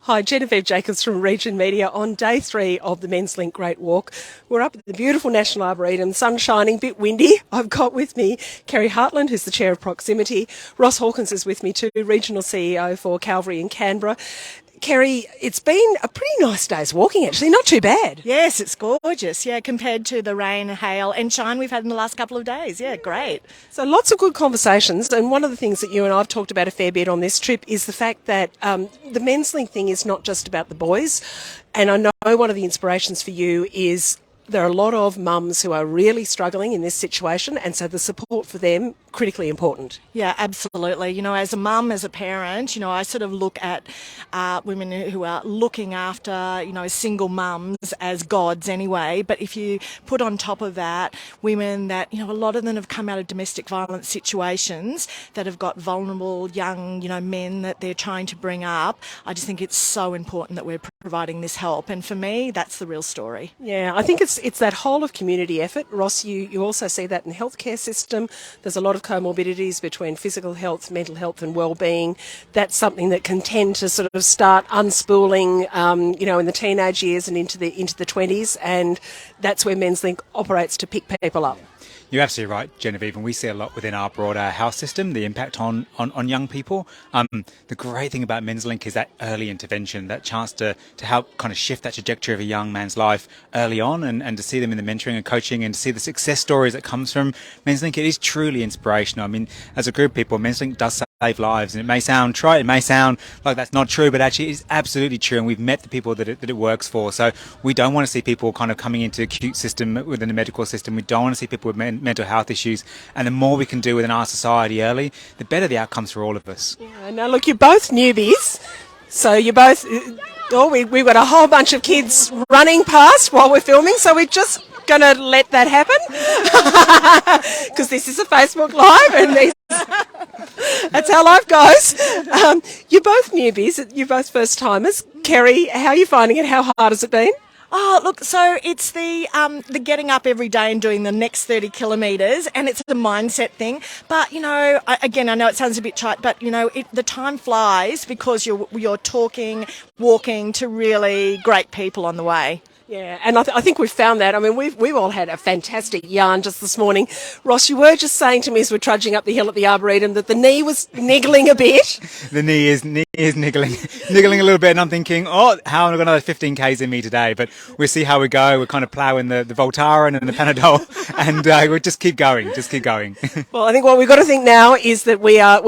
Hi, Genevieve Jacobs from Region Media on day 3 of the Menslink Great Walk. We're up at the beautiful National Arboretum, sun shining, bit windy. I've got with me Kerry Hartland, who's the Chair of Proximity. Ross Hawkins is with me too, Regional CEO for Calvary in Canberra. Kerry, it's been a pretty nice day's walking actually, not too bad. Yes, it's gorgeous, compared to the rain, hail and shine we've had in the last couple of days. Yeah, great. So lots of good conversations, and one of the things that you and I have talked about a fair bit on this trip is the fact that the Menslink thing is not just about the boys, and I know one of the inspirations for you is there are a lot of mums who are really struggling in this situation, and so the support for them critically important. Yeah, absolutely. You know, as a mum, as a parent, you know, I sort of look at women who are looking after, you know, single mums as gods anyway. But if you put on top of that women that, you know, a lot of them have come out of domestic violence situations that have got vulnerable young, you know, men that they're trying to bring up, I just think it's so important that we're providing this help. And for me, that's the real story. Yeah, I think it's that whole of community effort. Ross, you also see that in the healthcare system. There's a lot of comorbidities between physical health, mental health and well-being. That's something that can tend to sort of start unspooling, you know, in the teenage years and into the 20s, and that's where Menslink operates to pick people up. You're absolutely right, Genevieve, and we see a lot within our broader health system, the impact on young people. The great thing about Menslink is that early intervention, that chance to help kind of shift that trajectory of a young man's life early on, and to see them in the mentoring and coaching and to see the success stories that comes from Menslink. It is truly inspirational. I mean, as a group of people, Menslink does save lives, and it may sound trite, it may sound like that's not true, but actually it is absolutely true, and we've met the people that it works for. So we don't want to see people kind of coming into the acute system within the medical system. We don't want to see people with mental health issues, and the more we can do within our society early, the better the outcomes for all of us. Yeah, now look, you're both newbies, so you're both, we've got a whole bunch of kids running past while we're filming, so we're just going to let that happen because this is a Facebook Live and that's how life goes. You're both newbies, you're both first timers. Kerry, how are you finding it? How hard has it been? Oh, look, so it's the getting up every day and doing the next 30 kilometres, and it's a mindset thing. But, you know, I know it sounds a bit trite, but, you know, the time flies because you're talking, walking to really great people on the way. Yeah, and I think we've found that. I mean, we've all had a fantastic yarn just this morning. Ross, you were just saying to me as we're trudging up the hill at the Arboretum that the knee was niggling a bit. The knee is niggling a little bit, and I'm thinking, how am I got another 15 k's in me today? But we'll see how we go. We're kind of ploughing the Voltaren and the Panadol, and we'll just keep going. Well, I think what we've got to think now is that we are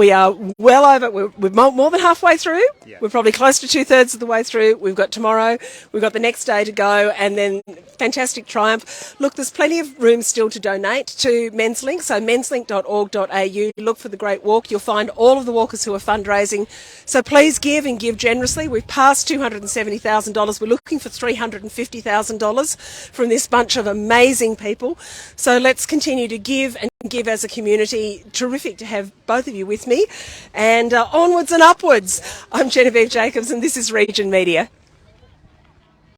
well over. We're more than halfway through. Yeah. We're probably close to 2/3 of the way through. We've got tomorrow. We've got the next day to go. And then fantastic triumph. Look, there's plenty of room still to donate to Menslink, so menslink.org.au. Look for the Great Walk. You'll find all of the walkers who are fundraising. So please give and give generously. We've passed $270,000. We're looking for $350,000 from this bunch of amazing people. So let's continue to give and give as a community. Terrific to have both of you with me. And onwards and upwards. I'm Genevieve Jacobs, and this is Region Media.